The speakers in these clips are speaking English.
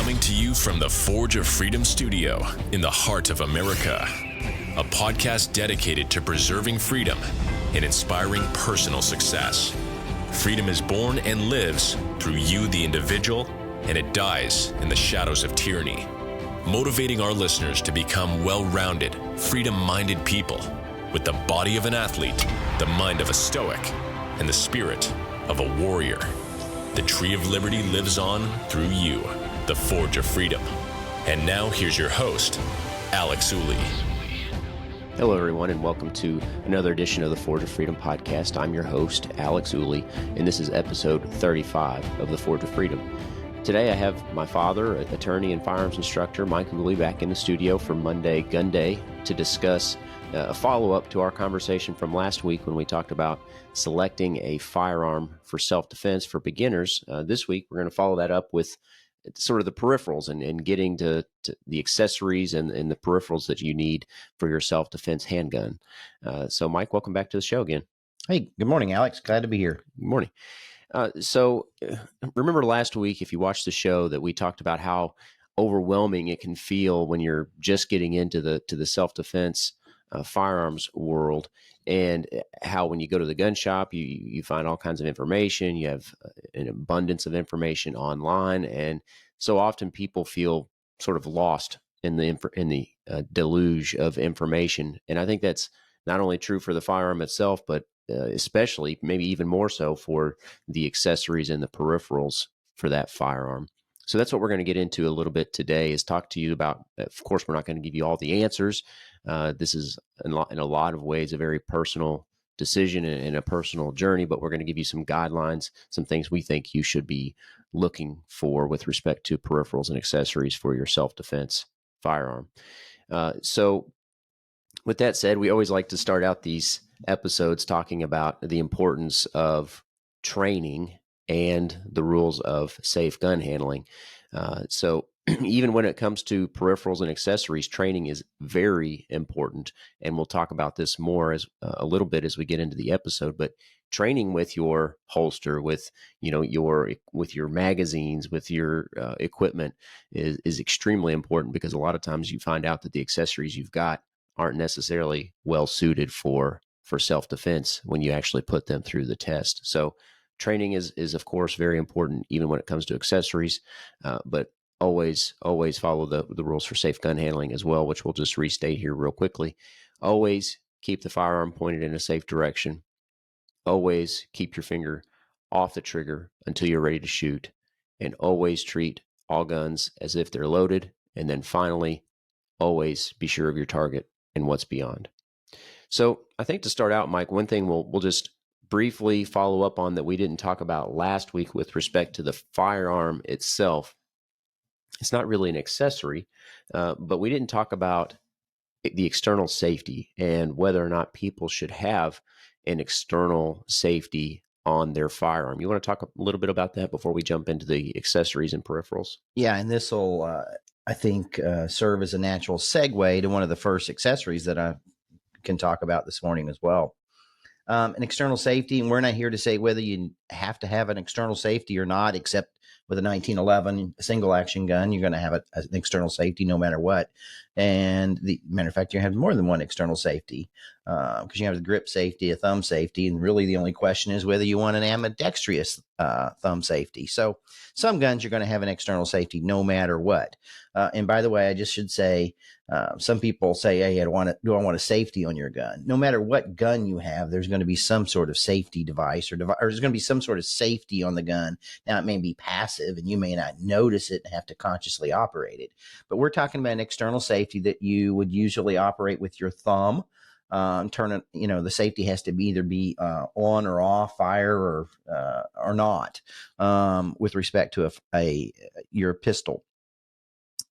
Coming to you from the Forge of Freedom studio in the heart of America. A podcast dedicated to preserving freedom and inspiring personal success. Freedom is born and lives through you, the individual, and it dies in the shadows of tyranny. Motivating our listeners to become well-rounded, freedom-minded people with the body of an athlete, the mind of a stoic, and the spirit of a warrior. The tree of liberty lives on through you, the Forge of Freedom. And now here's your host, Alex Ooley. Hello, everyone, and welcome to another edition of the Forge of Freedom podcast. I'm your host, Alex Ooley, and this is episode 35 of the Forge of Freedom. Today, I have my father, attorney and firearms instructor, Mike Ooley, back in the studio for Monday Gun Day to discuss a follow-up to our conversation from last week when we talked about selecting a firearm for self-defense for beginners. This week, we're going to follow that up with sort of the peripherals and getting to the accessories and the peripherals that you need for your self-defense handgun. So, Mike, welcome back to the show again. Hey, good morning, Alex. Glad to be here. Good morning. So remember last week, if you watched the show, that we talked about how overwhelming it can feel when you're just getting into the self-defense firearms world, and how when you go to the gun shop, you find all kinds of information. You have an abundance of information online, and so often people feel sort of lost in the deluge of information. And I think that's not only true for the firearm itself, but especially, maybe even more so, for the accessories and the peripherals for that firearm. So that's what we're going to get into a little bit today, is talk to you about, of course, we're not going to give you all the answers. This is in a lot of ways a very personal decision and a personal journey, but we're going to give you some guidelines, some things we think you should be looking for with respect to peripherals and accessories for your self-defense firearm. So with that said, we always like to start out these episodes talking about the importance of training and the rules of safe gun handling. So even when it comes to peripherals and accessories, training is very important. And we'll talk about this more as a little bit as we get into the episode. But training with your holster, with your magazines, with your equipment is extremely important, because a lot of times you find out that the accessories you've got aren't necessarily well suited for self-defense when you actually put them through the test. So training is of course very important, even when it comes to accessories, but always follow the rules for safe gun handling as well, which we'll just restate here real quickly. Always keep the firearm pointed in a safe direction. Always keep your finger off the trigger until you're ready to shoot, and always treat all guns as if they're loaded. And then finally, always be sure of your target and what's beyond. So I think to start out, Mike, one thing we'll just briefly follow up on that we didn't talk about last week with respect to the firearm itself. It's not really an accessory, but we didn't talk about the external safety and whether or not people should have an external safety on their firearm. You want to talk a little bit about that before we jump into the accessories and peripherals? Yeah, and this will, I think, serve as a natural segue to one of the first accessories that I can talk about this morning as well. An external safety, and we're not here to say whether you have to have an external safety or not, except with a 1911 single action gun, you're going to have an external safety no matter what. And the matter of fact, you have more than one external safety, because you have the grip safety, a thumb safety, and really the only question is whether you want an ambidextrous thumb safety. So some guns you're going to have an external safety no matter what. And by the way, I just should say, some people say, hey, do I want a safety on your gun? No matter what gun you have, there's going to be some sort of safety device or there's going to be some sort of safety on the gun. Now, it may be passive and you may not notice it and have to consciously operate it. But we're talking about an external safety that you would usually operate with your thumb. Turn it, the safety has to either be on or off, fire or not, with respect to your pistol.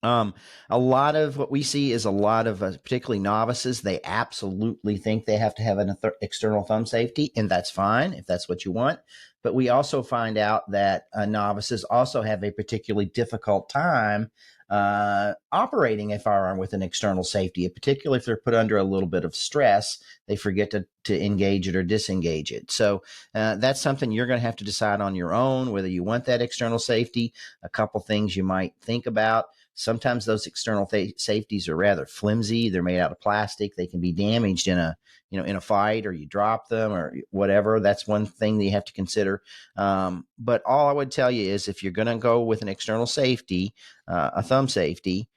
A lot of what we see is a lot of particularly novices, they absolutely think they have to have an external thumb safety, and that's fine if that's what you want. But we also find out that novices also have a particularly difficult time operating a firearm with an external safety, particularly if they're put under a little bit of stress, they forget to engage it or disengage it. So that's something you're going to have to decide on your own, whether you want that external safety. A couple things you might think about. Sometimes those external safeties are rather flimsy. They're made out of plastic. They can be damaged in a fight, or you drop them or whatever. That's one thing that you have to consider. But all I would tell you is, if you're going to go with an external safety, a thumb safety,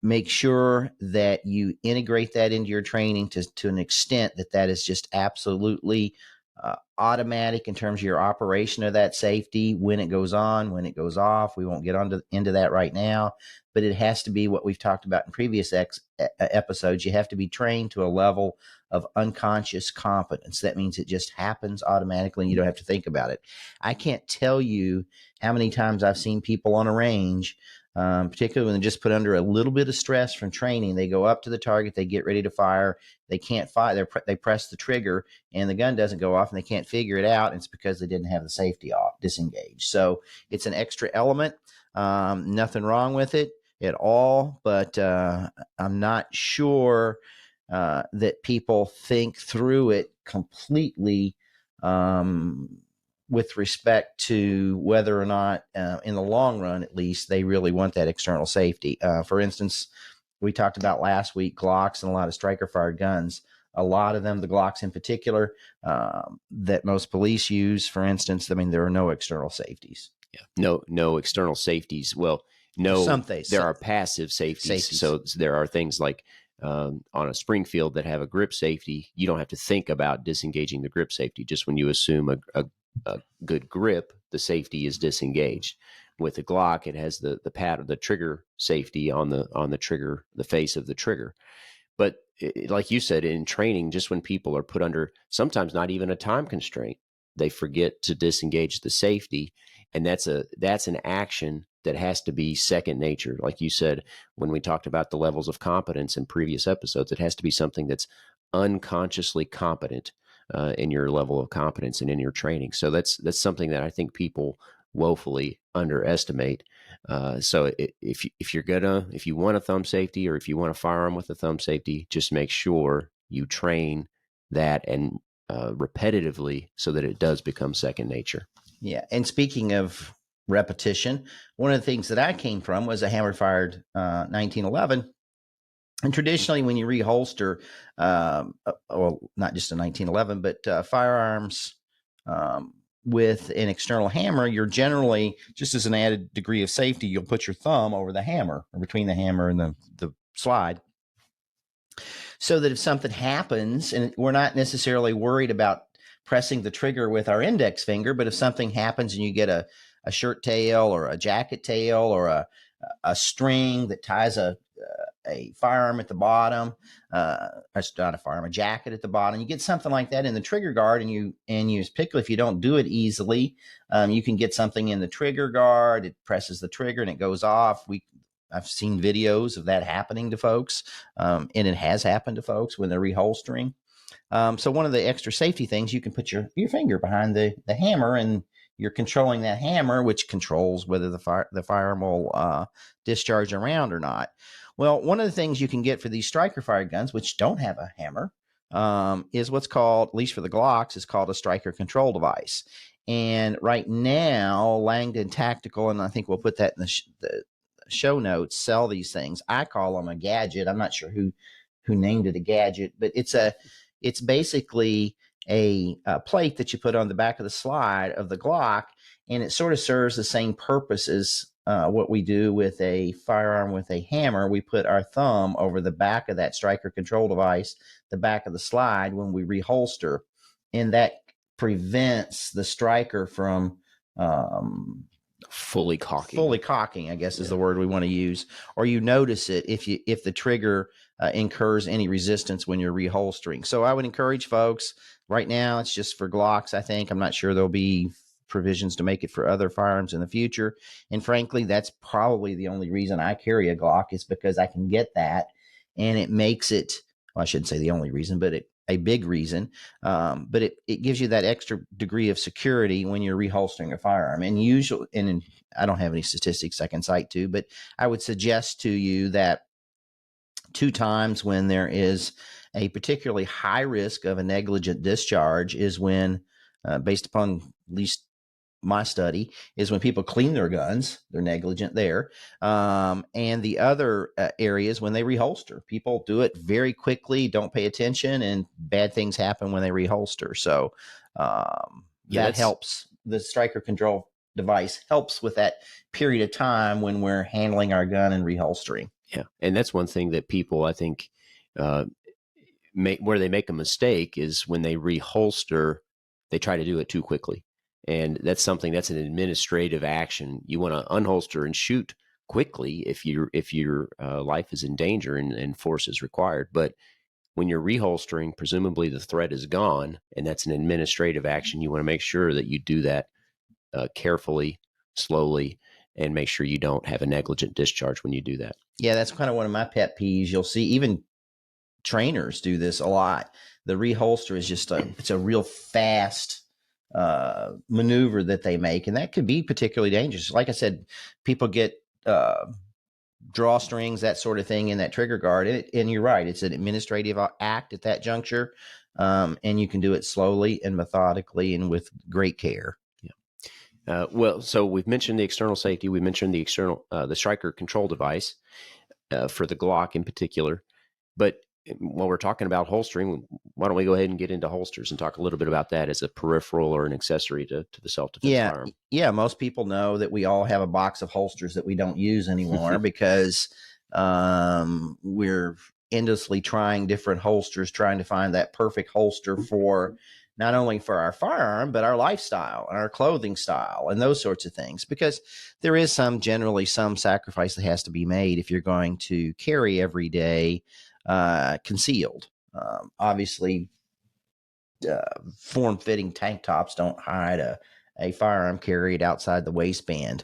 make sure that you integrate that into your training to an extent that is just absolutely automatic in terms of your operation of that safety, when it goes on, when it goes off. We won't get into that right now, but it has to be what we've talked about in previous episodes. You have to be trained to a level of unconscious competence. That means it just happens automatically and you don't have to think about it. I can't tell you how many times I've seen people on a range, particularly when they're just put under a little bit of stress from training. They go up to the target, they get ready to fire, they can't fire, they press the trigger and the gun doesn't go off and they can't figure it out. It's because they didn't have the safety off, disengaged. So it's an extra element. Nothing wrong with it at all, but I'm not sure that people think through it completely with respect to whether or not, in the long run, at least, they really want that external safety. For instance, we talked about last week Glocks and a lot of striker-fired guns. A lot of them, the Glocks in particular, that most police use, for instance, there are no external safeties. Yeah, no external safeties. Well, there are passive safeties. So there are things like on a Springfield that have a grip safety. You don't have to think about disengaging the grip safety. Just when you assume a good grip, the safety is disengaged. With the Glock, it has the pad of the trigger safety on the trigger, the face of the trigger. But like you said, in training, just when people are put under sometimes not even a time constraint, they forget to disengage the safety, and that's an action that has to be second nature. Like you said, when we talked about the levels of competence in previous episodes, it has to be something that's unconsciously competent in your level of competence and in your training. So that's something that I think people woefully underestimate. So if you want a thumb safety, or if you want a firearm with a thumb safety, just make sure you train that and repetitively so that it does become second nature. Yeah. And speaking of repetition, one of the things that I came from was a hammer fired 1911. And traditionally, when you reholster, well, not just a 1911, but firearms with an external hammer, you're generally, just as an added degree of safety, you'll put your thumb over the hammer, or between the hammer and the slide, so that if something happens, and we're not necessarily worried about pressing the trigger with our index finger, but if something happens and you get a shirt tail or a jacket tail or a string that ties a firearm at the bottom, it's not a firearm, a jacket at the bottom, you get something like that in the trigger guard, and you particularly if you don't do it easily, you can get something in the trigger guard. It presses the trigger and it goes off. I've seen videos of that happening to folks, and it has happened to folks when they're reholstering. So one of the extra safety things, you can put your finger behind the hammer, and you're controlling that hammer, which controls whether the firearm will discharge a round or not. Well, one of the things you can get for these striker-fired guns, which don't have a hammer, is what's called, at least for the Glocks, is called a striker control device. And right now, Langdon Tactical, and I think we'll put that in the show notes, sell these things. I call them a gadget. I'm not sure who named it a gadget, but it's basically a plate that you put on the back of the slide of the Glock, and it sort of serves the same purpose as what we do with a firearm with a hammer. We put our thumb over the back of that striker control device, the back of the slide, when we reholster, and that prevents the striker from fully cocking, I guess is the word we want to use, or you notice it if the trigger incurs any resistance when you're reholstering. So I would encourage folks, right now it's just for Glocks, I think. I'm not sure there'll be provisions to make it for other firearms in the future. And frankly, that's probably the only reason I carry a Glock, is because I can get that, and it makes it, well, I shouldn't say the only reason, but a big reason, but it gives you that extra degree of security when you're reholstering a firearm. And usually, and I don't have any statistics I can cite to, but I would suggest to you that 2 times when there is a particularly high risk of a negligent discharge is when, based upon at least my study, is when people clean their guns. They're negligent there. And the other areas when they reholster. People do it very quickly, don't pay attention, and bad things happen when they reholster. So that helps. The striker control device helps with that period of time when we're handling our gun and reholstering. Yeah, and that's one thing that people, I think, where they make a mistake is when they reholster, they try to do it too quickly. And that's an administrative action. You want to unholster and shoot quickly if your life is in danger and force is required. But when you're reholstering, presumably the threat is gone, and that's an administrative action. You want to make sure that you do that carefully, slowly, and make sure you don't have a negligent discharge when you do that. Yeah, that's kind of one of my pet peeves. You'll see even trainers do this a lot. The reholster is just it's a real fast maneuver that they make, and that could be particularly dangerous. Like I said, people get drawstrings, that sort of thing in that trigger guard, and you're right, it's an administrative act at that juncture, and you can do it slowly and methodically and with great care. Well, so we've mentioned the external safety. We mentioned the striker control device for the Glock in particular. But while we're talking about holstering, why don't we go ahead and get into holsters and talk a little bit about that as a peripheral or an accessory to the self-defense firearm? Yeah, most people know that we all have a box of holsters that we don't use anymore because we're endlessly trying different holsters, trying to find that perfect holster for not only for our firearm, but our lifestyle and our clothing style and those sorts of things, because there is generally some sacrifice that has to be made if you're going to carry every day concealed. Obviously, form-fitting tank tops don't hide a firearm carried outside the waistband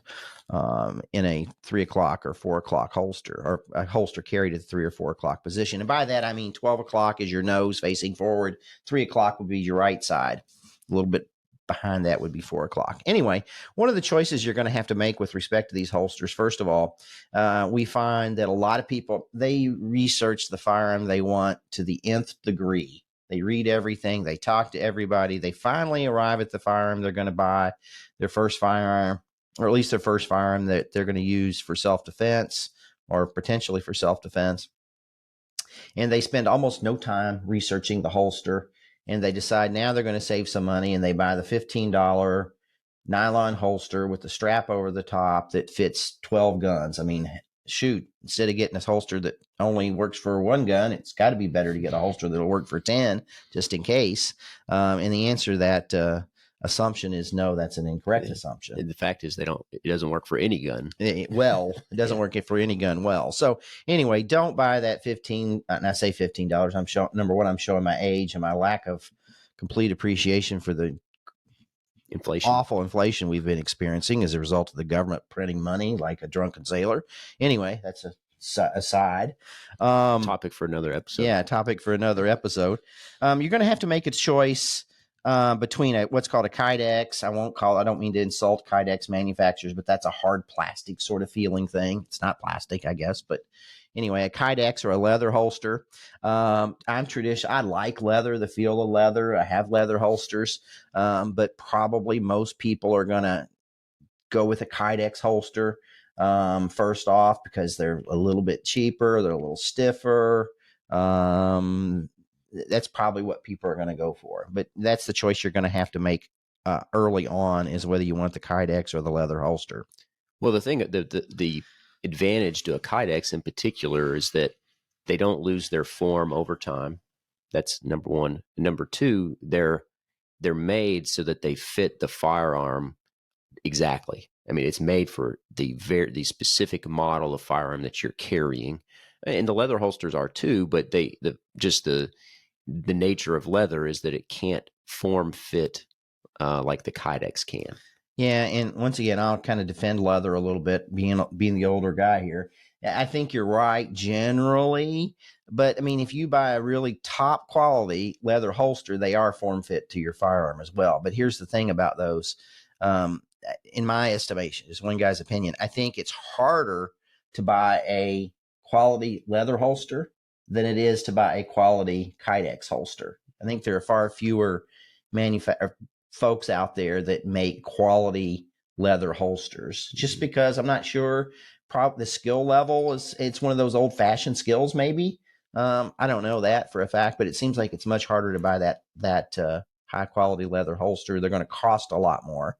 in a 3 o'clock or 4 o'clock holster, or a holster carried at the 3 or 4 o'clock position. And by that, I mean 12 o'clock is your nose facing forward. 3 o'clock would be your right side. A little bit behind that would be 4 o'clock. Anyway, one of the choices you're going to have to make with respect to these holsters, first of all, we find that a lot of people, they research the firearm they want to the nth degree. They read everything. They talk to everybody. They finally arrive at the firearm they're going to buy, their first firearm, or at least their first firearm that they're going to use for self-defense or potentially for self-defense. And they spend almost no time researching the holster. And they decide now they're going to save some money, and they buy the $15 nylon holster with the strap over the top that fits 12 guns. I mean, shoot, instead of getting a holster that only works for one gun, it's got to be better to get a holster that'll work for 10 just in case. And the answer to that assumption is no, that's an incorrect assumption. The fact is it doesn't work for any gun. It doesn't work for any gun well. So anyway, don't buy that $15, and I say $15. I'm showing, number one, I'm showing my age and my lack of complete appreciation for the awful inflation we've been experiencing as a result of the government printing money like a drunken sailor. Anyway, that's a aside. Topic for another episode. Yeah, topic for another episode. You're going to have to make a choice between what's called a Kydex. I don't mean to insult Kydex manufacturers, but that's a hard plastic sort of feeling thing. It's not plastic, I guess, but anyway, a Kydex or a leather holster. I'm traditional. I like leather, the feel of leather. I have leather holsters, but probably most people are going to go with a Kydex holster first off because they're a little bit cheaper. They're a little stiffer. That's probably what people are going to go for. But that's the choice you're going to have to make early on, is whether you want the Kydex or the leather holster. Well, the advantage to a Kydex in particular is that they don't lose their form over time. That's number one. Number two, they're made so that they fit the firearm exactly. I mean, it's made for the specific model of firearm that you're carrying, and the leather holsters are too. But the nature of leather is that it can't form fit like the Kydex can. Yeah, and once again, I'll kind of defend leather a little bit, being the older guy here. I think you're right generally, but I mean, if you buy a really top quality leather holster, they are form fit to your firearm as well. But here's the thing about those, um, in my estimation, is one guy's opinion. I think it's harder to buy a quality leather holster than it is to buy a quality Kydex holster. I think there are far fewer folks out there that make quality leather holsters, just because I'm not sure the skill level it's one of those old fashioned skills maybe. I don't know that for a fact, but it seems like it's much harder to buy that high quality leather holster. They're going to cost a lot more.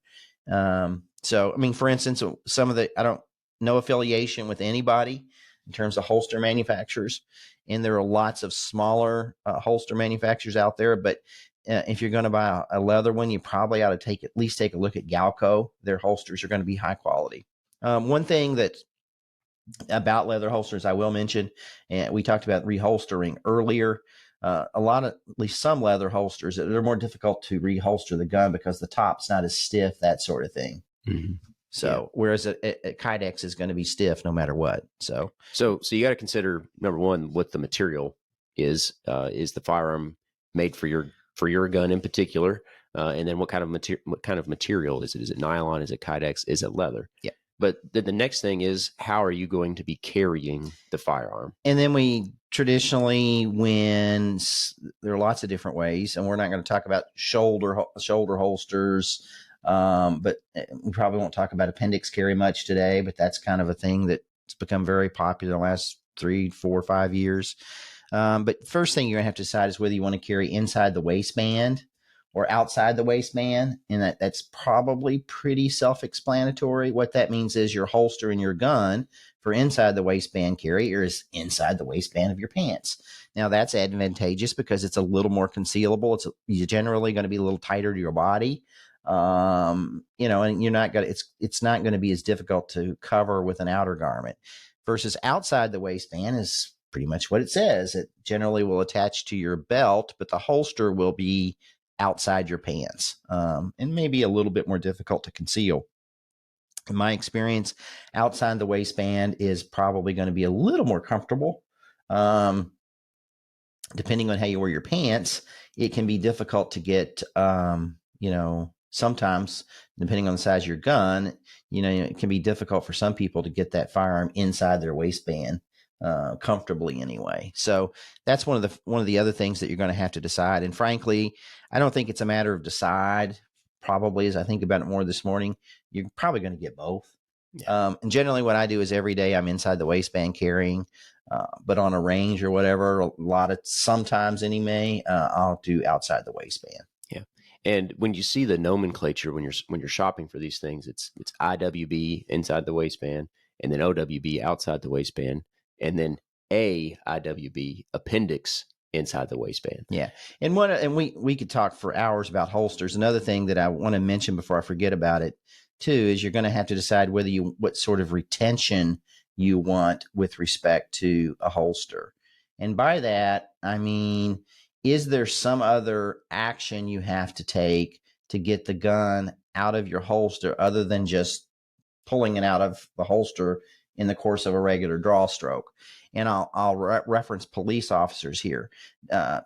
So I mean, for instance, some of the I don't no affiliation with anybody in terms of holster manufacturers, and there are lots of smaller holster manufacturers out there, but if you're going to buy a leather one, you probably ought to at least take a look at Galco. Their holsters are going to be high quality. One thing that about leather holsters I will mention, and we talked about reholstering earlier. A lot of, at least some leather holsters, they're more difficult to reholster the gun because the top's not as stiff, that sort of thing. Mm-hmm. So whereas a Kydex is going to be stiff no matter what. So you got to consider, number one, what the material is. Is the firearm made for your gun in particular? And then what kind of material is it? Is it nylon? Is it Kydex? Is it leather? Yeah. But the next thing is, how are you going to be carrying the firearm? And then we traditionally, when there are lots of different ways, and we're not going to talk about shoulder holsters, but we probably won't talk about appendix carry much today, but that's kind of a thing that's become very popular in the last 3, 4, 5 years. But first thing you're going to have to decide is whether you want to carry inside the waistband or outside the waistband. And that's probably pretty self-explanatory. What that means is your holster in your gun for inside the waistband carry is inside the waistband of your pants. Now that's advantageous because it's a little more concealable. It's generally going to be a little tighter to your body. And you're not going to, it's not going to be as difficult to cover with an outer garment. Versus outside the waistband is pretty much what it says. It generally will attach to your belt, but the holster will be outside your pants, and maybe a little bit more difficult to conceal. In my experience, outside the waistband is probably going to be a little more comfortable. Depending on how you wear your pants, it can be difficult to get, sometimes depending on the size of your gun, it can be difficult for some people to get that firearm inside their waistband comfortably anyway. So that's one of the other things that you're going to have to decide. And frankly, I don't think it's a matter of decide. Probably, as I think about it more this morning, you're probably going to get both. Yeah. And generally what I do is every day I'm inside the waistband carrying, but on a range or whatever, sometimes anyway, I'll do outside the waistband. Yeah. And when you see the nomenclature, when you're shopping for these things, it's IWB inside the waistband, and then OWB outside the waistband, and then AIWB appendix inside the waistband. Yeah. And we could talk for hours about holsters. Another thing that I want to mention before I forget about it too is you're going to have to decide what sort of retention you want with respect to a holster. And by that, I mean, is there some other action you have to take to get the gun out of your holster other than just pulling it out of the holster in the course of a regular draw stroke? And I'll reference police officers here.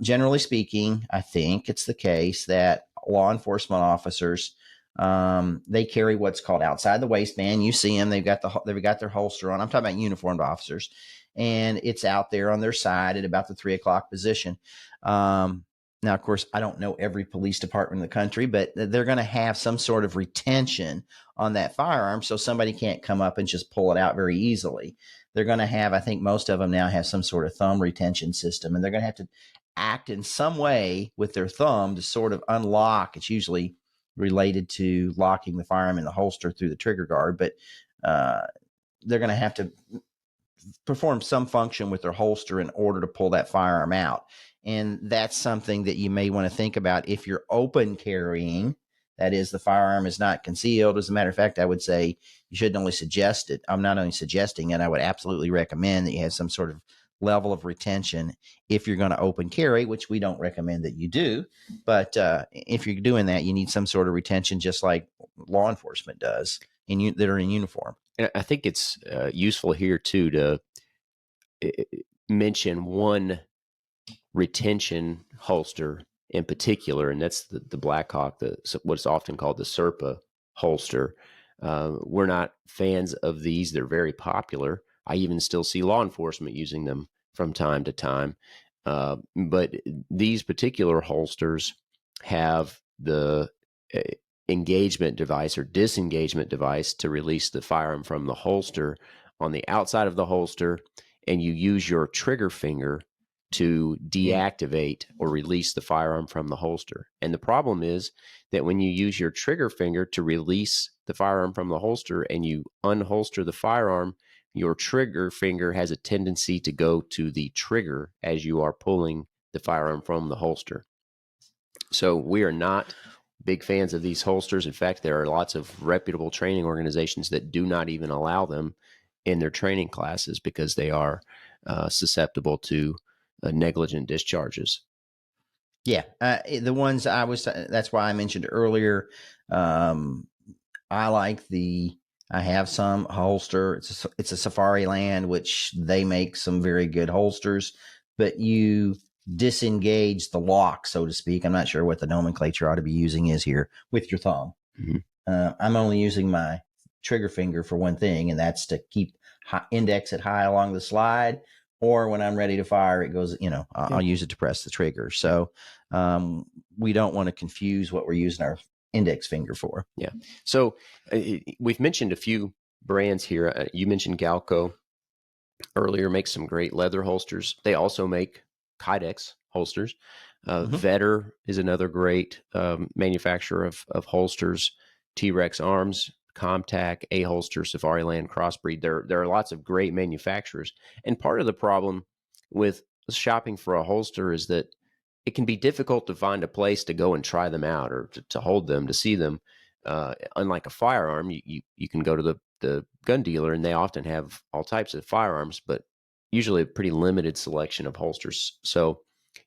Generally speaking, I think it's the case that law enforcement officers, they carry what's called outside the waistband. You see them; they've got their holster on. I'm talking about uniformed officers, and it's out there on their side at about the 3 o'clock position. Now, of course, I don't know every police department in the country, but they're going to have some sort of retention on that firearm, so somebody can't come up and just pull it out very easily. They're going to have, I think most of them now have some sort of thumb retention system, and they're going to have to act in some way with their thumb to sort of unlock. It's usually related to locking the firearm in the holster through the trigger guard, but they're going to have to perform some function with their holster in order to pull that firearm out. And that's something that you may want to think about if you're open carrying. That is, the firearm is not concealed. As a matter of fact, I would say you shouldn't only suggest it. I'm not only suggesting it, I would absolutely recommend that you have some sort of level of retention if you're going to open carry, which we don't recommend that you do. But if you're doing that, you need some sort of retention, just like law enforcement does that are in uniform. And I think it's useful here too to mention one retention holster in particular, and that's the Blackhawk, what's often called the Serpa holster. We're not fans of these. They're very popular. I even still see law enforcement using them from time to time. But these particular holsters have the engagement device or disengagement device to release the firearm from the holster on the outside of the holster, and you use your trigger finger to deactivate or release the firearm from the holster. And the problem is that when you use your trigger finger to release the firearm from the holster and you unholster the firearm, your trigger finger has a tendency to go to the trigger as you are pulling the firearm from the holster. So we are not big fans of these holsters. In fact, there are lots of reputable training organizations that do not even allow them in their training classes because they are susceptible to negligent discharges. Yeah. The ones that's why I mentioned earlier. I have some holster. It's a Safari Land, which they make some very good holsters, but you disengage the lock, so to speak. I'm not sure what the nomenclature ought to be using is here, with your thumb. Mm-hmm. I'm only using my trigger finger for one thing, and that's to keep index it high along the slide, or when I'm ready to fire, it goes, I'll use it to press the trigger. So we don't want to confuse what we're using our index finger for. Yeah. So we've mentioned a few brands here. You mentioned Galco earlier, makes some great leather holsters. They also make Kydex holsters. Vetter is another great manufacturer of holsters. T-Rex Arms, Comtac, A-Holster, Safari Land, Crossbreed. There are lots of great manufacturers. And part of the problem with shopping for a holster is that it can be difficult to find a place to go and try them out or to hold them, to see them. Unlike a firearm, you can go to the gun dealer and they often have all types of firearms, but usually a pretty limited selection of holsters. So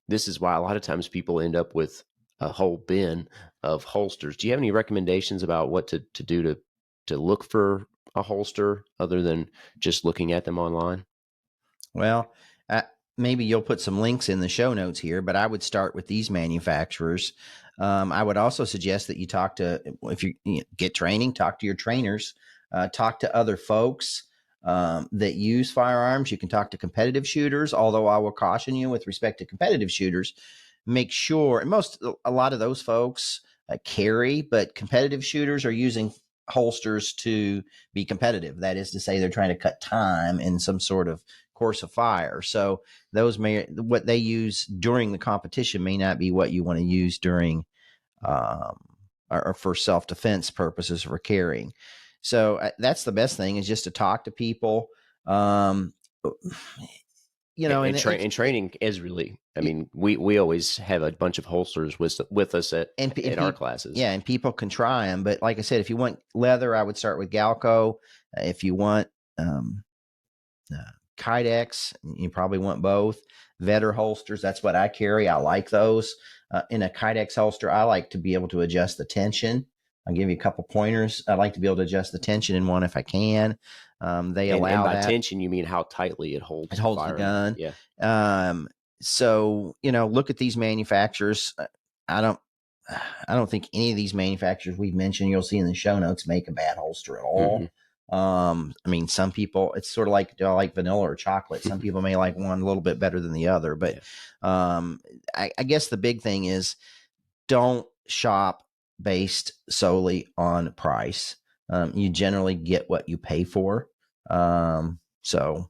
this is why a lot of times people end up with a whole bin of holsters. Do you have any recommendations about what to do to look for a holster other than just looking at them online? Well, maybe you'll put some links in the show notes here, but I would start with these manufacturers. I would also suggest that you if you get training, talk to your trainers, talk to other folks that use firearms. You can talk to competitive shooters, although I will caution you with respect to competitive shooters, make sure, and a lot of those folks carry, but competitive shooters are using holsters to be competitive. That is to say, they're trying to cut time in some sort of course of fire. So what they use during the competition may not be what you want to use during or for self-defense purposes for carrying. So that's the best thing, is just to talk to people. And training is really, I mean, we always have a bunch of holsters with us at our classes. Yeah, and people can try them. But like I said, if you want leather, I would start with Galco. If you want Kydex, you probably want both. Vetter holsters, that's what I carry. I like those. In a Kydex holster, I like to be able to adjust the tension. I'll give you a couple pointers. I like to be able to adjust the tension in one if I can. They allow by that. Tension, you mean how tightly it holds? It holds the gun. Yeah. So look at these manufacturers. I don't think any of these manufacturers we've mentioned, you'll see in the show notes, make a bad holster at all. Mm-hmm. I mean, some people, it's sort of like, do I like vanilla or chocolate? Some people may like one a little bit better than the other. But I guess the big thing is, don't shop based solely on price. You generally get what you pay for. I don't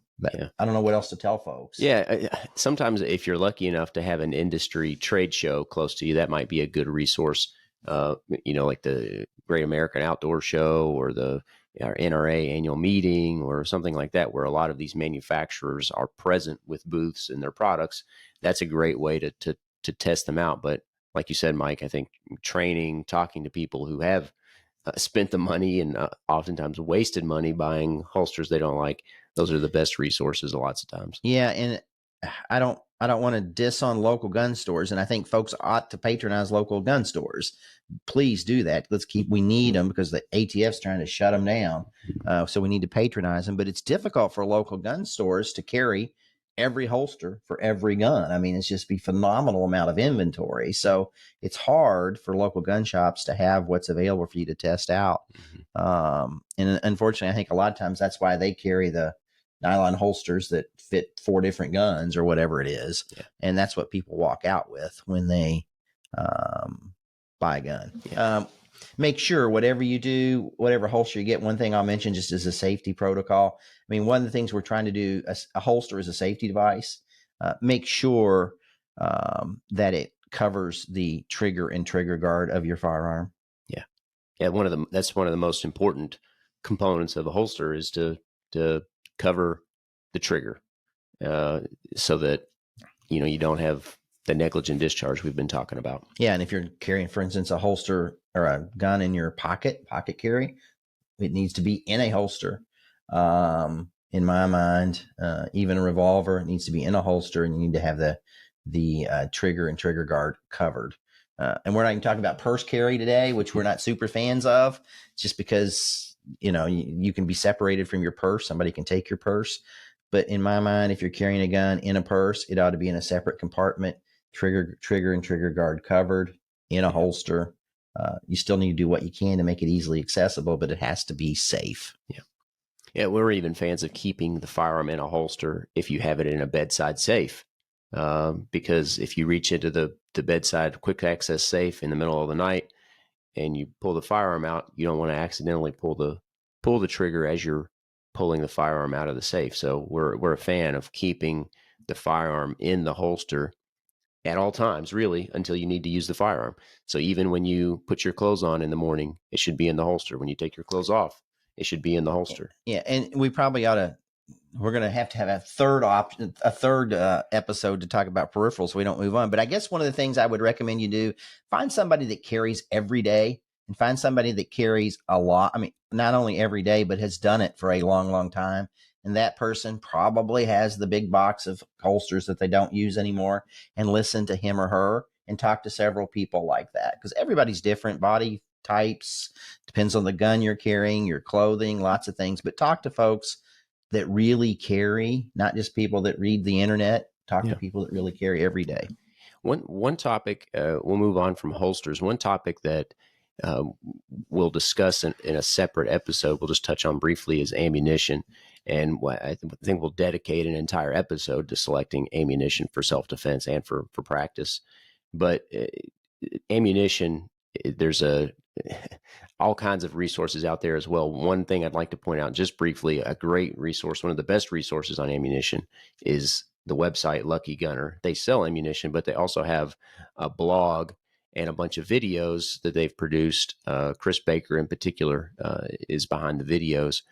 know what else to tell folks. Yeah. Sometimes if you're lucky enough to have an industry trade show close to you, that might be a good resource. Like the Great American Outdoor Show or our NRA annual meeting or something like that, where a lot of these manufacturers are present with booths and their products. That's a great way to test them out. But like you said, Mike, I think training, talking to people who have spent the money and oftentimes wasted money buying holsters they don't like, those are the best resources lots of times. Yeah, and I don't want to diss on local gun stores, and I think folks ought to patronize local gun stores. Please do that. We need them because the ATF's trying to shut them down. So we need to patronize them, but it's difficult for local gun stores to carry every holster for every gun. I mean, it's just be phenomenal amount of inventory. So it's hard for local gun shops to have what's available for you to test out. And unfortunately, I think a lot of times that's why they carry the nylon holsters that fit 4 different guns or whatever it is. Yeah. And that's what people walk out with when they buy a gun. Yeah. Make sure whatever you do, whatever holster you get, one thing I'll mention just as a safety protocol. I mean, one of the things we're trying to do, a holster is a safety device. Make sure that it covers the trigger and trigger guard of your firearm. Yeah. Yeah. That's one of the most important components of a holster is to cover the trigger so that, you don't have the negligent discharge we've been talking about. Yeah. And if you're carrying, for instance, a holster or a gun in your pocket carry, it needs to be in a holster. In my mind, even a revolver, it needs to be in a holster, and you need to have the trigger and trigger guard covered. And we're not even talking about purse carry today, which we're not super fans of, just because, you can be separated from your purse. Somebody can take your purse. But in my mind, if you're carrying a gun in a purse, it ought to be in a separate compartment, trigger and trigger guard covered in a holster. You still need to do what you can to make it easily accessible, but it has to be safe. Yeah. Yeah. We're even fans of keeping the firearm in a holster if you have it in a bedside safe. Because if you reach into the bedside quick access safe in the middle of the night and you pull the firearm out, you don't want to accidentally pull the trigger as you're pulling the firearm out of the safe. So we're a fan of keeping the firearm in the holster at all times, really, until you need to use the firearm. So even when you put your clothes on in the morning, it should be in the holster. When you take your clothes off, it should be in the holster. Yeah, and we probably we're going to have a third episode to talk about peripherals so we don't move on. But I guess one of the things I would recommend you do, find somebody that carries every day and find somebody that carries a lot. I mean, not only every day, but has done it for a long, long time. And that person probably has the big box of holsters that they don't use anymore, and listen to him or her and talk to several people like that, because everybody's different, body types, depends on the gun you're carrying, your clothing, lots of things. But talk to folks that really carry, not just people that read the internet. Talk to people that really carry every day. One topic, we'll move on from holsters. One topic that we'll discuss in a separate episode, we'll just touch on briefly, is ammunition. And I think we'll dedicate an entire episode to selecting ammunition for self-defense and for practice. But ammunition, there's all kinds of resources out there as well. One thing I'd like to point out just briefly, a great resource, one of the best resources on ammunition is the website Lucky Gunner. They sell ammunition, but they also have a blog and a bunch of videos that they've produced. Chris Baker in particular is behind the videos,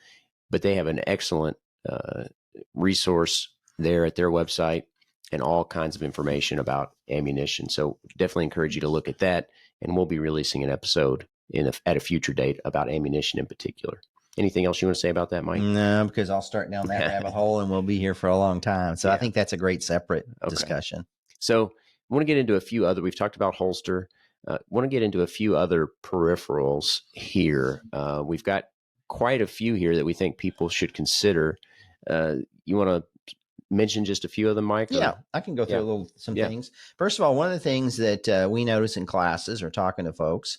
but they have an excellent resource there at their website and all kinds of information about ammunition. So definitely encourage you to look at that, and we'll be releasing an episode at a future date about ammunition in particular. Anything else you want to say about that, Mike? No, because I'll start down that rabbit hole and we'll be here for a long time. So I think that's a great separate discussion. So I want to get into a few other, we've talked about holster. Want to get into a few other peripherals here. We've got quite a few here that we think people should consider. You want to mention just a few of them, Mike? Yeah, I can go through some things. First of all, one of the things that we notice in classes or talking to folks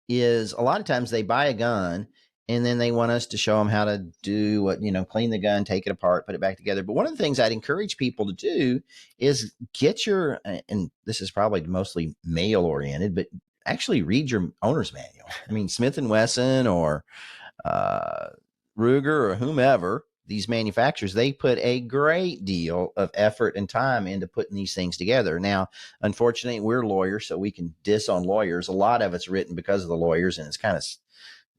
is a lot of times they buy a gun and then they want us to show them how to do what, clean the gun, take it apart, put it back together. But one of the things I'd encourage people to do is get and this is probably mostly male oriented, but actually read your owner's manual. I mean, Smith & Wesson or Ruger or whomever, these manufacturers, they put a great deal of effort and time into putting these things together. Now, unfortunately, we're lawyers, so we can diss on lawyers. A lot of it's written because of the lawyers, and it's kind of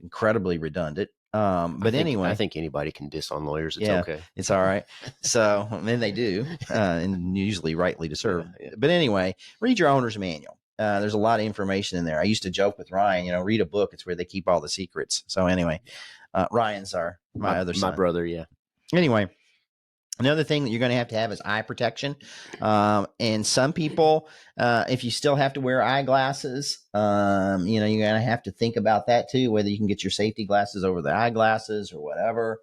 incredibly redundant. Anyway, I think anybody can diss on lawyers. It's okay. It's all right. So, and they do, and usually rightly deserved. Yeah. But anyway, read your owner's manual. There's a lot of information in there. I used to joke with Ryan, read a book. It's where they keep all the secrets. So anyway, Ryan's my other son. My brother, yeah. Anyway, Another thing that you're going to have is eye protection. And some people, if you still have to wear eyeglasses, you're going to have to think about that too, whether you can get your safety glasses over the eyeglasses or whatever.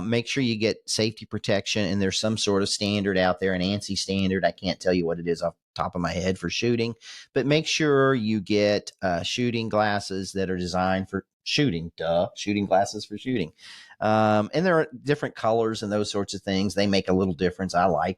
Make sure you get safety protection, and there's some sort of standard out there, an ANSI standard. I can't tell you what it is off the top of my head for shooting, but make sure you get shooting glasses that are designed for shooting. Shooting glasses for shooting. And there are different colors and those sorts of things. They make a little difference. I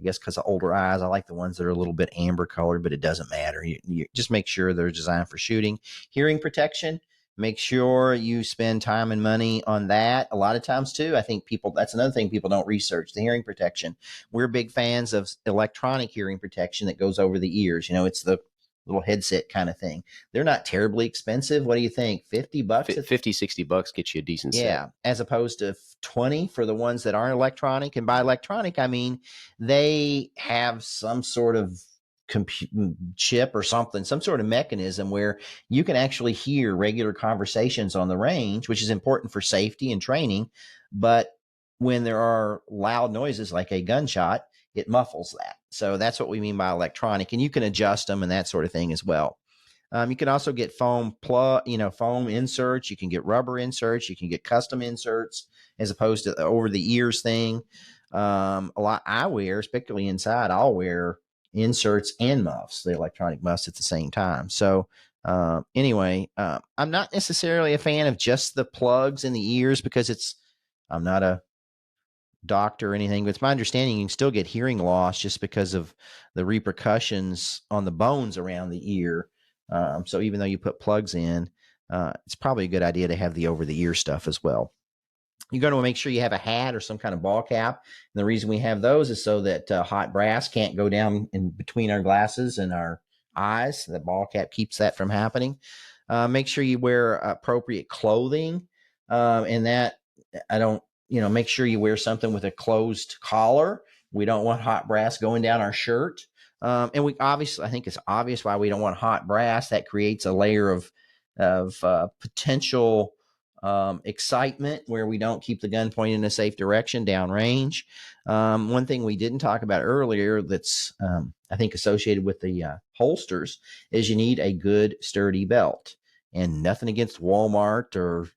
guess because of older eyes, I like the ones that are a little bit amber colored, but it doesn't matter. You just make sure they're designed for shooting. Hearing protection. Make sure you spend time and money on that. A lot of times too, I think that's another thing people don't research, the hearing protection. We're big fans of electronic hearing protection that goes over the ears. It's the little headset kind of thing. They're not terribly expensive. What do you think? $50? $50-$60 gets you a decent set. Yeah, as opposed to 20 for the ones that aren't electronic. And by electronic, I mean they have some sort of chip or something, some sort of mechanism where you can actually hear regular conversations on the range, which is important for safety and training. But when there are loud noises like a gunshot, it muffles that. So that's what we mean by electronic, and you can adjust them and that sort of thing as well. You can also get foam inserts. You can get rubber inserts. You can get custom inserts as opposed to the over the ears thing. A lot I wear, especially inside, I'll wear inserts and muffs, the electronic muffs at the same time. So anyway, I'm not necessarily a fan of just the plugs in the ears because I'm not a doctor or anything, but it's my understanding you can still get hearing loss just because of the repercussions on the bones around the ear. So even though you put plugs in, it's probably a good idea to have the over-the-ear stuff as well. You're going to make sure you have a hat or some kind of ball cap. And the reason we have those is so that hot brass can't go down in between our glasses and our eyes. The ball cap keeps that from happening. Make sure you wear appropriate clothing. And that make sure you wear something with a closed collar. We don't want hot brass going down our shirt. And I think it's obvious why we don't want hot brass. That creates a layer of potential excitement where we don't keep the gun pointed in a safe direction downrange. One thing we didn't talk about earlier that's I think associated with the holsters is you need a good sturdy belt. And nothing against Walmart or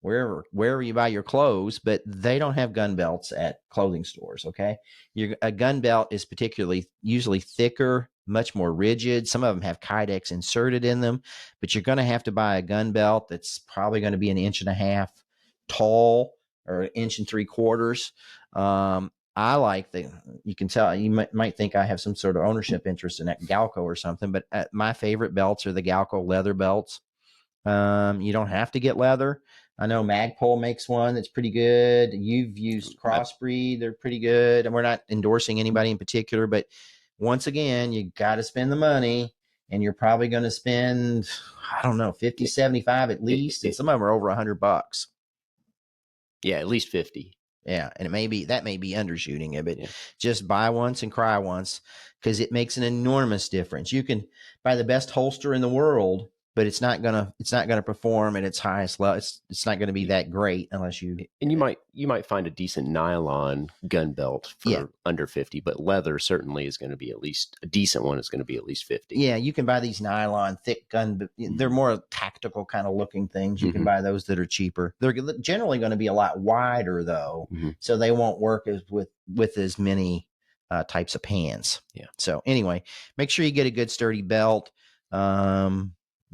wherever you buy your clothes, but they don't have gun belts at clothing stores. Okay. A gun belt is usually thicker, much more rigid. Some of them have Kydex inserted in them, but you're going to have to buy a gun belt that's probably going to be 1.5 inches tall or 1.75 inches. I like you can tell, you might think I have some sort of ownership interest in that Galco or something, but my favorite belts are the Galco leather belts. You don't have to get leather. I know Magpul makes one that's pretty good. You've used Crossbreed. They're pretty good. And we're not endorsing anybody in particular, but once again, you got to spend the money, and you're probably going to spend, I don't know, 50, 75 at least. And some of them are over $100. Yeah, at least 50. Yeah. And that may be undershooting it, but just buy once and cry once, because it makes an enormous difference. You can buy the best holster in the world, but it's not gonna perform at its highest level. It's not gonna be that great unless you. And you might find a decent nylon gun belt for under 50, but leather certainly is going to be at least a decent one. Is going to be at least 50. Yeah, you can buy these nylon thick gun. They're more tactical kind of looking things. You can buy those that are cheaper. They're generally going to be a lot wider though, so they won't work with as many types of pans. Yeah. So anyway, make sure you get a good sturdy belt.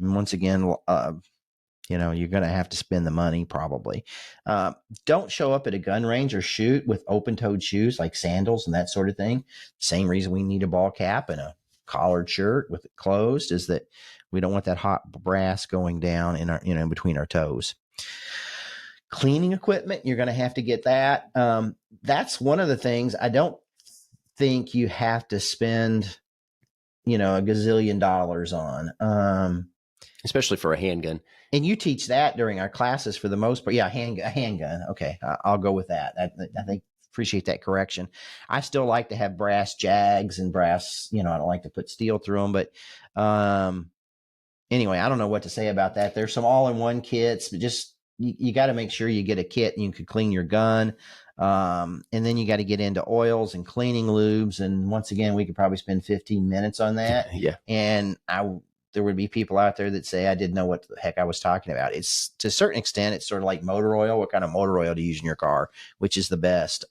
And once again, you're going to have to spend the money probably. Don't show up at a gun range or shoot with open-toed shoes like sandals and that sort of thing. Same reason we need a ball cap and a collared shirt with it closed is that we don't want that hot brass going down in between our toes. Cleaning equipment, you're going to have to get that. That's one of the things I don't think you have to spend, a gazillion dollars on. Especially for a handgun. And you teach that during our classes for the most part. Yeah, a handgun. Okay, I'll go with that. I think appreciate that correction. I still like to have brass jags and brass, I don't like to put steel through them. But anyway, I don't know what to say about that. There's some all-in-one kits, but just you got to make sure you get a kit and you can clean your gun. And then you got to get into oils and cleaning lubes. And once again, we could probably spend 15 minutes on that. Yeah. And there would be people out there that say, I didn't know what the heck I was talking about. It's to a certain extent, it's sort of like motor oil. What kind of motor oil to use in your car, which is the best.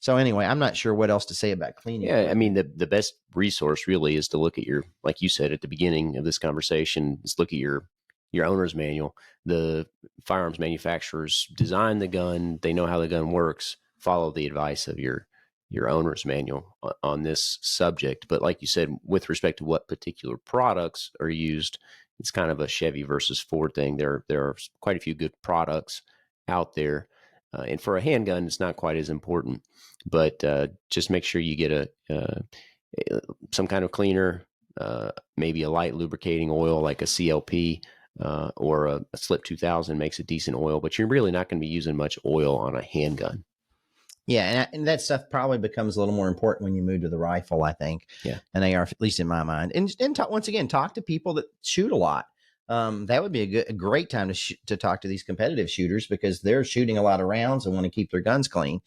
So anyway, I'm not sure what else to say about cleaning. Yeah. I mean, the best resource really is to look at your, like you said at the beginning of this conversation, is look at your owner's manual. The firearms manufacturers design the gun. They know how the gun works. Follow the advice of your owner's manual on this subject. But like you said, with respect to what particular products are used, it's kind of a Chevy versus Ford thing. There are quite a few good products out there. And for a handgun, it's not quite as important, but just make sure you get some kind of cleaner, maybe a light lubricating oil like a CLP, or a Slip 2000 makes a decent oil, but you're really not going to be using much oil on a handgun. Yeah, and that stuff probably becomes a little more important when you move to the rifle, I think. Yeah. And they are, at least in my mind. And once again, talk to people that shoot a lot. That would be a great time to talk to these competitive shooters, because they're shooting a lot of rounds and want to keep their guns clean.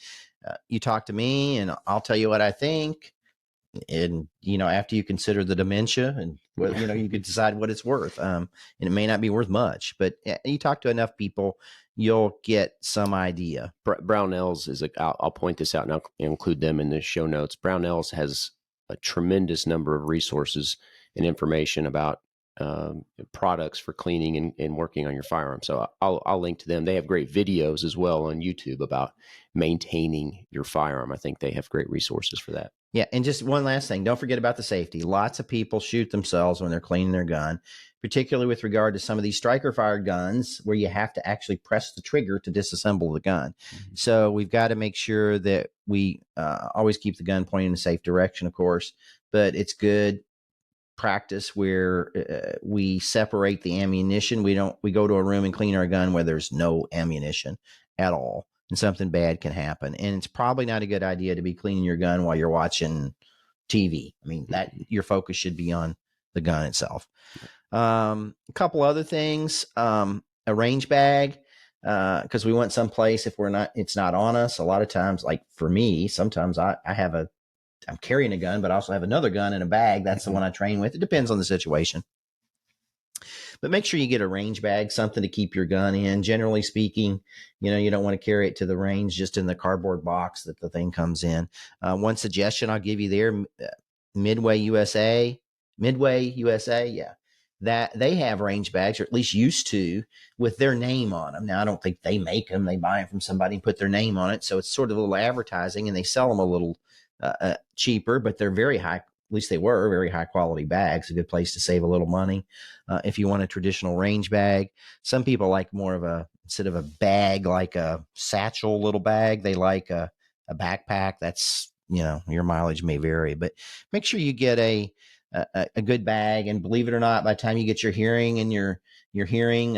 You talk to me and I'll tell you what I think. And, after you consider the dementia and, you could decide what it's worth. And it may not be worth much, but you talk to enough people, you'll get some idea. Brownells is I'll point this out and I'll include them in the show notes. Brownells has a tremendous number of resources and information about products for cleaning and working on your firearm. So I'll link to them. They have great videos as well on YouTube about maintaining your firearm. I think they have great resources for that. Yeah. And just one last thing, don't forget about the safety. Lots of people shoot themselves when they're cleaning their gun, particularly with regard to some of these striker fired guns where you have to actually press the trigger to disassemble the gun. Mm-hmm. So we've got to make sure that we always keep the gun pointing in a safe direction, of course, but it's good practice where we separate the ammunition. We go to a room and clean our gun where there's no ammunition at all, and something bad can happen. And it's probably not a good idea to be cleaning your gun while you're watching TV. I mean, that your focus should be on the gun itself. A couple other things, a range bag, because we went someplace it's not on us. A lot of times, like for me, sometimes I'm carrying a gun, but I also have another gun in a bag. That's the one I train with. It depends on the situation. But make sure you get a range bag, something to keep your gun in. Generally speaking, you don't want to carry it to the range just in the cardboard box that the thing comes in. One suggestion I'll give you there, Midway USA, yeah, that they have range bags, or at least used to, with their name on them. Now, I don't think they make them. They buy them from somebody and put their name on it. So it's sort of a little advertising, and they sell them a little cheaper, but they're very high. At least they were very high quality bags. A good place to save a little money if you want a traditional range bag. Some people like more of instead of a bag, like a satchel little bag, they like a backpack. That's, your mileage may vary, but make sure you get a good bag. And believe it or not, by the time you get your hearing and your hearing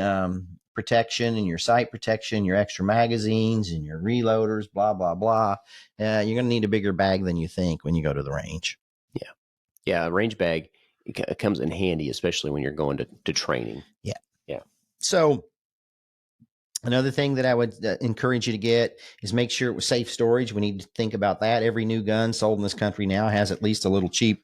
protection and your sight protection, your extra magazines and your reloaders, blah, blah, blah, you're going to need a bigger bag than you think when you go to the range. Yeah. A range bag, it comes in handy, especially when you're going to training. Yeah. Yeah. So another thing that I would encourage you to get is make sure it was safe storage. We need to think about that. Every new gun sold in this country now has at least a little cheap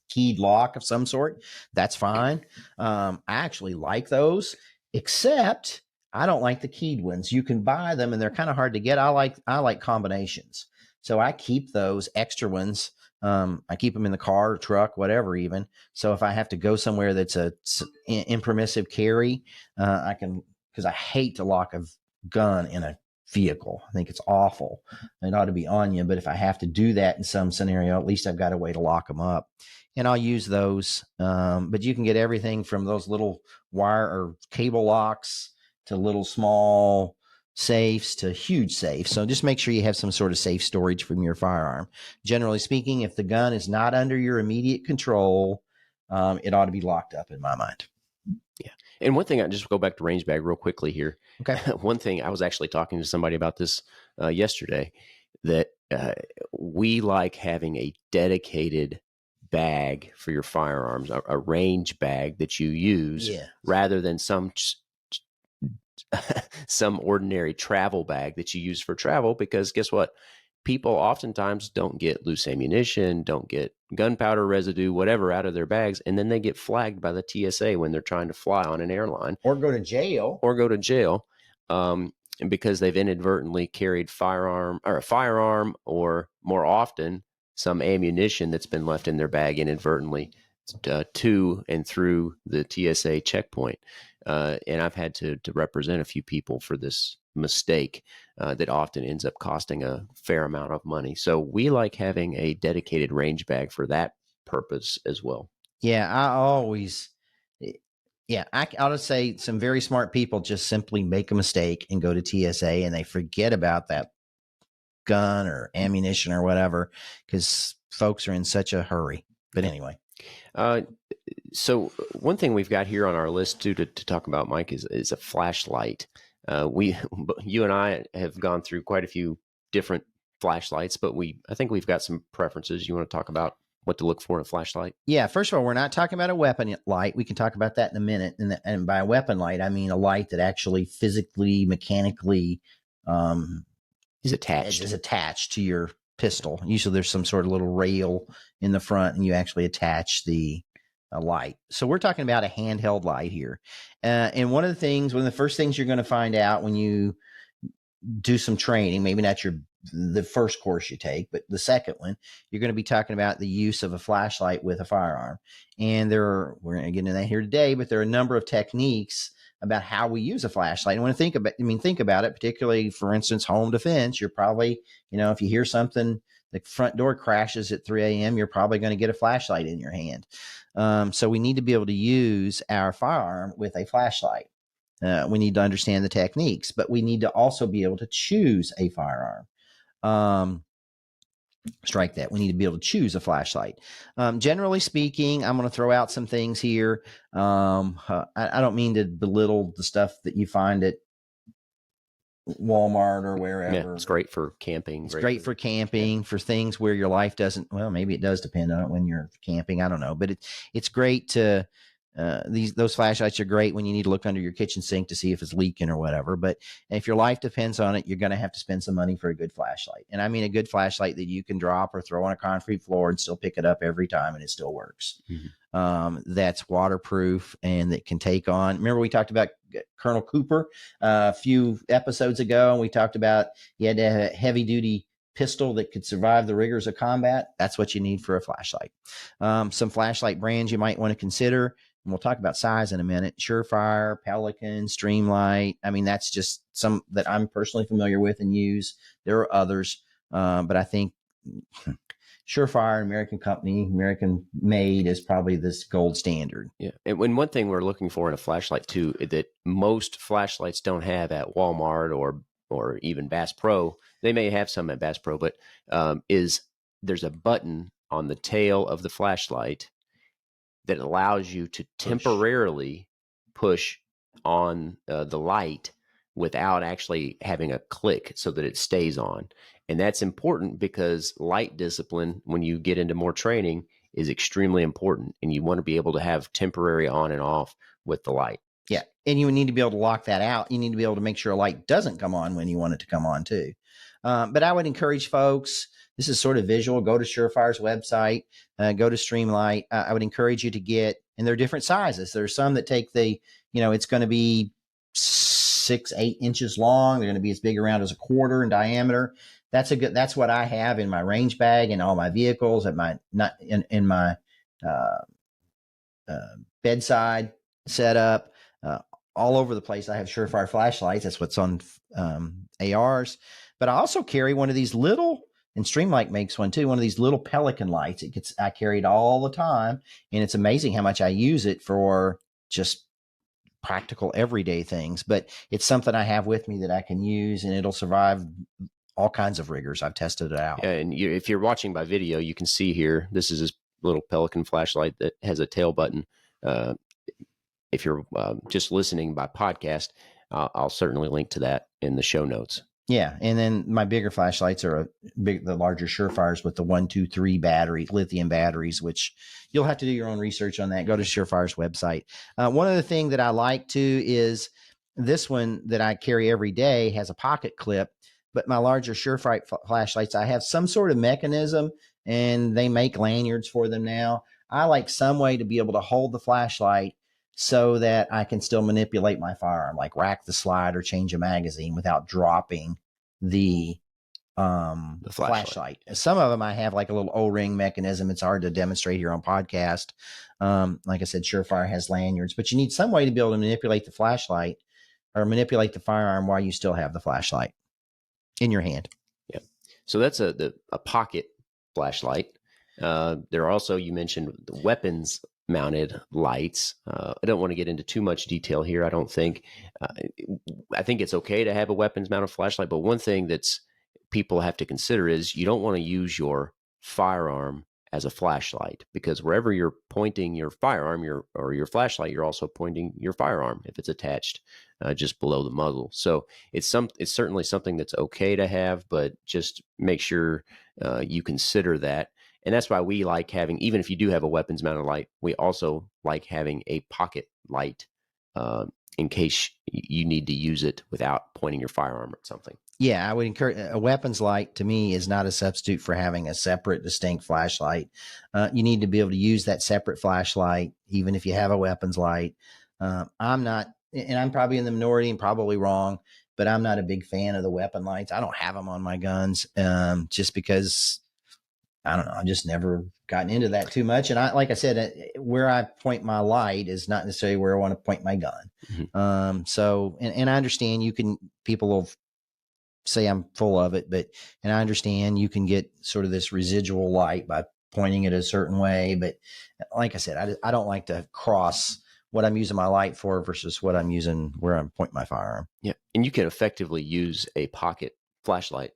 keyed lock of some sort. That's fine. I actually like those, except I don't like the keyed ones. You can buy them and they're kind of hard to get. I like combinations. So I keep those extra ones. I keep them in the car or truck, whatever, even. So if I have to go somewhere that's a impermissive carry, I can, because I hate to lock a gun in a vehicle. I think it's awful. It ought to be on you. But if I have to do that in some scenario, at least I've got a way to lock them up. And I'll use those. But you can get everything from those little wire or cable locks to little small safes to huge safes. So just make sure you have some sort of safe storage from your firearm. Generally speaking, if the gun is not under your immediate control, it ought to be locked up in my mind. Yeah. And one thing, I just go back to range bag real quickly here. Okay. One thing, I was actually talking to somebody about this yesterday, that we like having a dedicated bag for your firearms, a range bag that you use, rather than some just some ordinary travel bag that you use for travel, because guess what? People oftentimes don't get loose ammunition, don't get gunpowder residue, whatever, out of their bags, and then they get flagged by the TSA when they're trying to fly on an airline or go to jail. And because they've inadvertently carried a firearm, or more often, some ammunition that's been left in their bag inadvertently to and through the TSA checkpoint. And I've had to represent a few people for this mistake that often ends up costing a fair amount of money. So we like having a dedicated range bag for that purpose as well. Yeah, I'll just say some very smart people just simply make a mistake and go to TSA and they forget about that gun or ammunition or whatever, because folks are in such a hurry. But anyway. So one thing we've got here on our list too to talk about, Mike, is a flashlight. You and I have gone through quite a few different flashlights, but I think we've got some preferences. You want to talk about what to look for in a flashlight? Yeah, first of all, we're not talking about a weapon light. We can talk about that in a minute. And by a weapon light, I mean a light that actually physically, mechanically is attached to your pistol. Usually there's some sort of little rail in the front and you actually attach the light. So we're talking about a handheld light here. And one of the first things you're going to find out when you do some training, maybe not the first course you take, but the second one, you're going to be talking about the use of a flashlight with a firearm. And we're going to get into that here today, but there are a number of techniques about how we use a flashlight. And when think about it, particularly, for instance, home defense, you're probably, if you hear something, the front door crashes at 3 a.m., you're probably going to get a flashlight in your hand. So we need to be able to use our firearm with a flashlight. We need to understand the techniques, but we need to also be able to choose a firearm. Strike that. We need to be able to choose a flashlight. Generally speaking, I'm going to throw out some things here. I don't mean to belittle the stuff that you find at Walmart or wherever. Yeah, it's great for camping. It's great for camping, for things where your life doesn't, well, maybe it does depend on it when you're camping. I don't know, but it's great to, those flashlights are great when you need to look under your kitchen sink to see if it's leaking or whatever. But if your life depends on it, you're going to have to spend some money for a good flashlight. And I mean a good flashlight that you can drop or throw on a concrete floor and still pick it up every time and it still works. Mm-hmm. That's waterproof and that can take on. Remember we talked about Colonel Cooper a few episodes ago, and we talked about he had to have a heavy duty pistol that could survive the rigors of combat. That's what you need for a flashlight. Some flashlight brands you might want to consider. And we'll talk about size in a minute. Surefire, Pelican, Streamlight. I mean, that's just some that I'm personally familiar with and use. There are others, but I think Surefire, American company, American made, is probably this gold standard. Yeah. And one thing we're looking for in a flashlight too, that most flashlights don't have at Walmart or even Bass Pro, they may have some at Bass Pro, but is there's a button on the tail of the flashlight that allows you to temporarily push on the light without actually having a click so that it stays on. And that's important because light discipline, when you get into more training, is extremely important. And you want to be able to have temporary on and off with the light. Yeah. And you need to be able to lock that out. You need to be able to make sure a light doesn't come on when you want it to come on too. But I would encourage folks, this is sort of visual, go to Surefire's website, go to Streamlight. I would encourage you to get, and there are different sizes. There's some that take it's going to be 6-8 inches long. They're going to be as big around as a quarter in diameter. That's what I have in my range bag in all my vehicles, in my bedside setup, all over the place. I have Surefire flashlights. That's what's on ARs. But I also carry one of these little, and Streamlight makes one too, one of these little Pelican lights. I carry it all the time, and it's amazing how much I use it for just practical everyday things. But it's something I have with me that I can use, and it'll survive all kinds of rigors. I've tested it out. Yeah, and if you're watching by video, you can see here, this is this little Pelican flashlight that has a tail button. If you're just listening by podcast, I'll certainly link to that in the show notes. Yeah, and then my bigger flashlights are the larger Surefires with the 1, 2, 3 battery, lithium batteries, which you'll have to do your own research on that. Go to Surefire's website. One other thing that I like to is This one that I carry every day has a pocket clip, but my larger Surefire flashlights, I have some sort of mechanism, and they make lanyards for them now. I like some way to be able to hold the flashlight so that I can still manipulate my firearm, like rack the slide or change a magazine without dropping the flashlight. Some of them I have like a little O-ring mechanism. It's hard to demonstrate here on podcast. Like I said, Surefire has lanyards, but you need some way to be able to manipulate the flashlight or manipulate the firearm while you still have the flashlight in your hand. Yeah. So that's a pocket flashlight. There are also, you mentioned the weapons mounted lights. I don't want to get into too much detail here. I don't think, I think it's okay to have a weapons mounted flashlight, but one thing that's people have to consider is you don't want to use your firearm as a flashlight, because wherever you're pointing your firearm or your flashlight, you're also pointing your firearm if it's attached just below the muzzle. So it's certainly something that's okay to have, but just make sure you consider that. And that's why we like having, even if you do have a weapons mounted light, we also like having a pocket light in case you need to use it without pointing your firearm at something. Yeah, I would encourage a weapons light. To me, is not a substitute for having a separate, distinct flashlight. You need to be able to use that separate flashlight, even if you have a weapons light. I'm not, and I'm probably in the minority and probably wrong, but I'm not a big fan of the weapon lights. I don't have them on my guns just because, I don't know, I've just never gotten into that too much. And like I said, where I point my light is not necessarily where I want to point my gun. Mm-hmm. So, and I understand people will say I'm full of it, and I understand you can get sort of this residual light by pointing it a certain way. But like I said, I don't like to cross what I'm using my light for versus what I'm using where I'm pointing my firearm. Yeah. And you can effectively use a pocket flashlight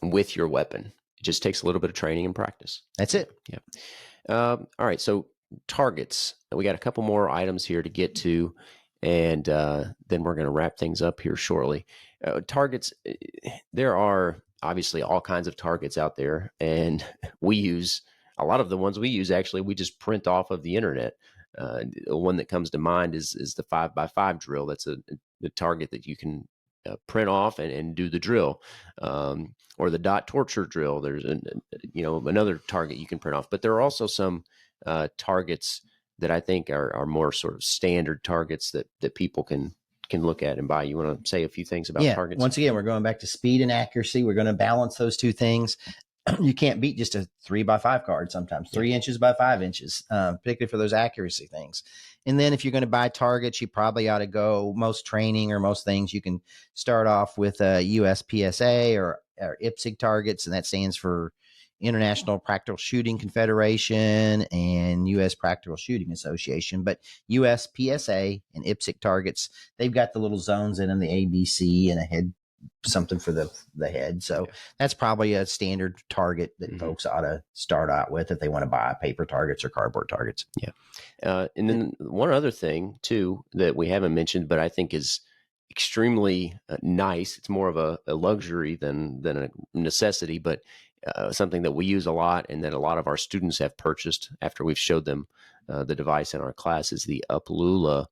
with your weapon. It just takes a little bit of training and practice. That's it. Yeah. All right. So targets, we got a couple more items here to get to, and then we're going to wrap things up here shortly. Targets, there are obviously all kinds of targets out there, and we use a lot of the ones we use. Actually, we just print off of the internet. The one that comes to mind is the 5x5 drill. That's a target that you can print off and do the drill, or the dot torture drill. There's another target you can print off, but there are also some targets that I think are more sort of standard targets that people can look at and buy. You want to say a few things about targets? Once again, we're going back to speed and accuracy. We're going to balance those two things. You can't beat just a 3x5 card sometimes, 3 inches by 5 inches, particularly for those accuracy things. And then if you're going to buy targets, you probably ought to go, most training or most things, you can start off with a USPSA or IPSC targets, and that stands for International Practical Shooting Confederation and U.S. Practical Shooting Association. But USPSA and IPSC targets, they've got the little zones in them, the ABC and a head, something for the head. So that's probably a standard target that folks ought to start out with if they want to buy paper targets or cardboard targets. Yeah. And then one other thing too that we haven't mentioned, but I think is extremely nice. It's more of a luxury than a necessity, but something that we use a lot and that a lot of our students have purchased after we've showed them the device in our class is the Ooley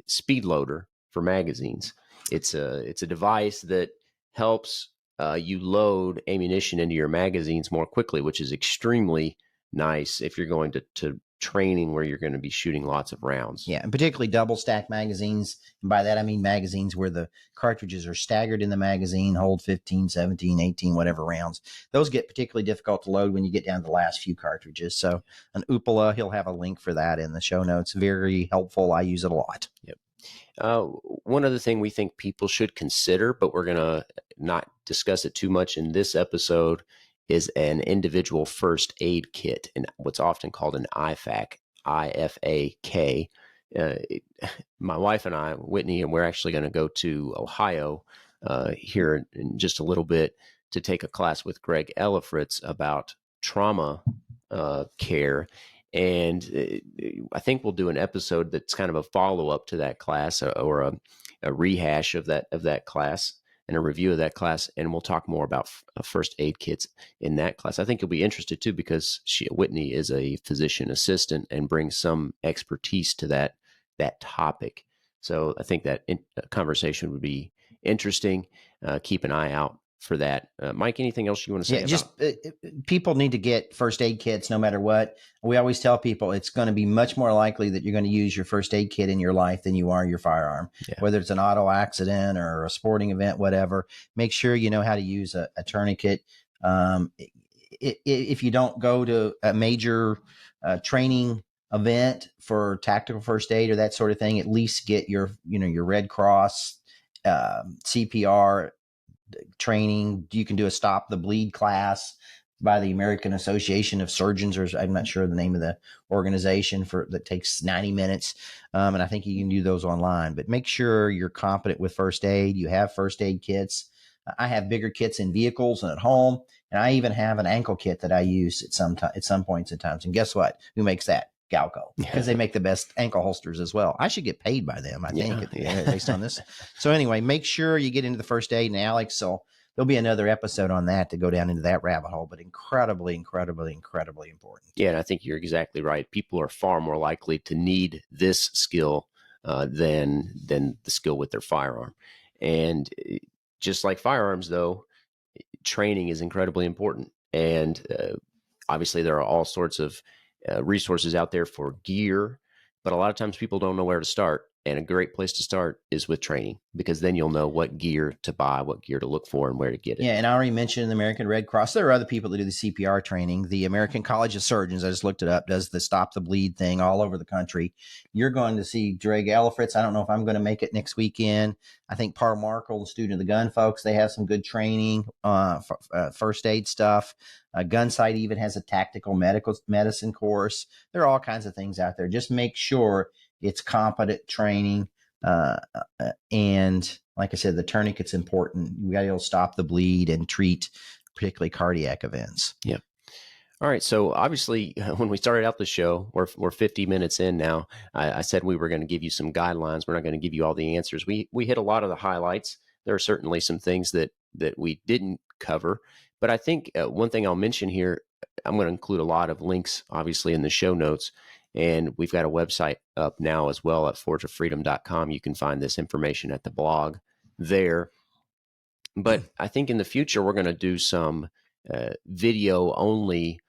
speed loader for magazines. It's a device that helps you load ammunition into your magazines more quickly, which is extremely nice if you're going to training where you're going to be shooting lots of rounds. Yeah, and particularly double stack magazines. And by that, I mean magazines where the cartridges are staggered in the magazine, hold 15, 17, 18, whatever rounds. Those get particularly difficult to load when you get down to the last few cartridges. So an Ooley, he'll have a link for that in the show notes. Very helpful. I use it a lot. Yep. One other thing we think people should consider, but we're going to not discuss it too much in this episode, is an individual first aid kit, and what's often called an IFAK, IFAK. My wife and I, Whitney, and we're actually going to go to Ohio here in just a little bit to take a class with Greg Ellifritz about trauma care. And I think we'll do an episode that's kind of a follow-up to that class or a rehash of that class and a review of that class. And we'll talk more about first aid kits in that class. I think you'll be interested too, because Whitney is a physician assistant and brings some expertise to that topic. So I think that conversation would be interesting. Keep an eye out for that. Mike, anything else you want to say? Yeah, just people need to get first aid kits no matter what. We always tell people it's going to be much more likely that you're going to use your first aid kit in your life than you are your firearm, whether it's an auto accident or a sporting event, whatever. Make sure you know how to use a tourniquet. If you don't go to a major training event for tactical first aid or that sort of thing, at least get your Red Cross, CPR training. You can do a stop the bleed class by the American Association of Surgeons, or I'm not sure the name of the organization that takes 90 minutes. And I think you can do those online, but make sure you're competent with first aid. You have first aid kits. I have bigger kits in vehicles and at home. And I even have an ankle kit that I use at some points in times. And guess what? Who makes that? Galco, because they make the best ankle holsters as well. I should get paid by them, I think, based on this. So anyway, make sure you get into the first aid. And Alex, so there'll be another episode on that to go down into that rabbit hole, but incredibly, incredibly, incredibly important. Yeah, and I think you're exactly right. People are far more likely to need this skill than the skill with their firearm. And just like firearms, though, training is incredibly important. And obviously, there are all sorts of resources out there for gear, but a lot of times people don't know where to start. And a great place to start is with training, because then you'll know what gear to buy, what gear to look for, and where to get it. Yeah, and I already mentioned the American Red Cross. There are other people that do the CPR training. The American College of Surgeons, I just looked it up, does the stop the bleed thing all over the country. You're going to see Drake Elifritz. I don't know if I'm going to make it next weekend. I think Par Markle, the Student of the Gun folks, they have some good training, first aid stuff. Gunsight even has a tactical medicine course. There are all kinds of things out there. Just make sure it's competent training. And like I said, the tourniquet's important. You got to be able to stop the bleed and treat particularly cardiac events. Yeah. All right. So obviously, when we started out the show, we're 50 minutes in now. I said we were going to give you some guidelines. We're not going to give you all the answers. We hit a lot of the highlights. There are certainly some things that we didn't cover. But I think one thing I'll mention here, I'm going to include a lot of links, obviously, in the show notes. And we've got a website up now as well at forgeoffreedom.com. You can find this information at the blog there. But I think in the future, we're going to do some video-only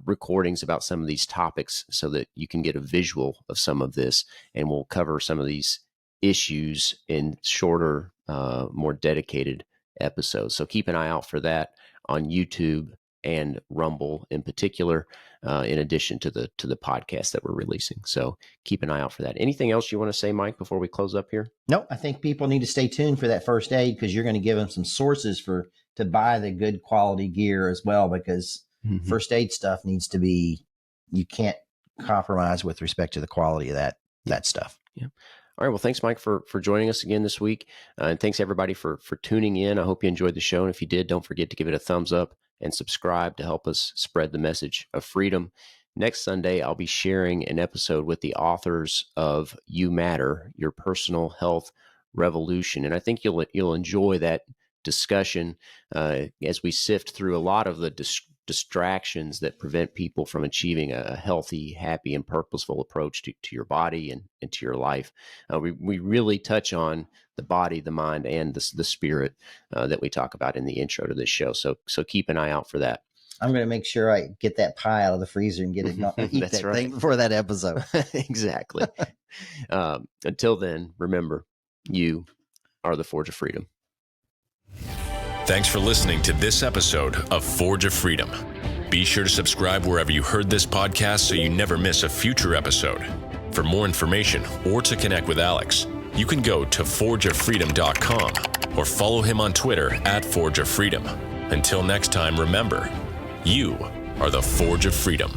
recordings about some of these topics so that you can get a visual of some of this. And we'll cover some of these issues in shorter, more dedicated episodes. So keep an eye out for that on YouTube and Rumble in particular, in addition to the podcast that we're releasing. So keep an eye out for that. Anything else you want to say, Mike, before we close up here? No, I think people need to stay tuned for that first aid, because you're going to give them some sources to buy the good quality gear as well, because first aid stuff needs to be, you can't compromise with respect to the quality of that stuff. Yeah. All right. Well, thanks, Mike, for joining us again this week. And thanks, everybody, for tuning in. I hope you enjoyed the show. And if you did, don't forget to give it a thumbs up and subscribe to help us spread the message of freedom. Next Sunday, I'll be sharing an episode with the authors of You Matter, Your Personal Health Revolution. And I think you'll enjoy that discussion as we sift through a lot of the distractions that prevent people from achieving a healthy, happy, and purposeful approach to your body and to your life. We really touch on the body, the mind, and the spirit that we talk about in the intro to this show. So keep an eye out for that. I'm going to make sure I get that pie out of the freezer and get it eat that right. thing before that episode. Exactly. Until then, remember, you are the Forge of Freedom. Thanks for listening to this episode of Forge of Freedom. Be sure to subscribe wherever you heard this podcast so you never miss a future episode. For more information or to connect with Alex, you can go to forgeoffreedom.com or follow him on Twitter at Forge of Freedom. Until next time, remember, you are the Forge of Freedom.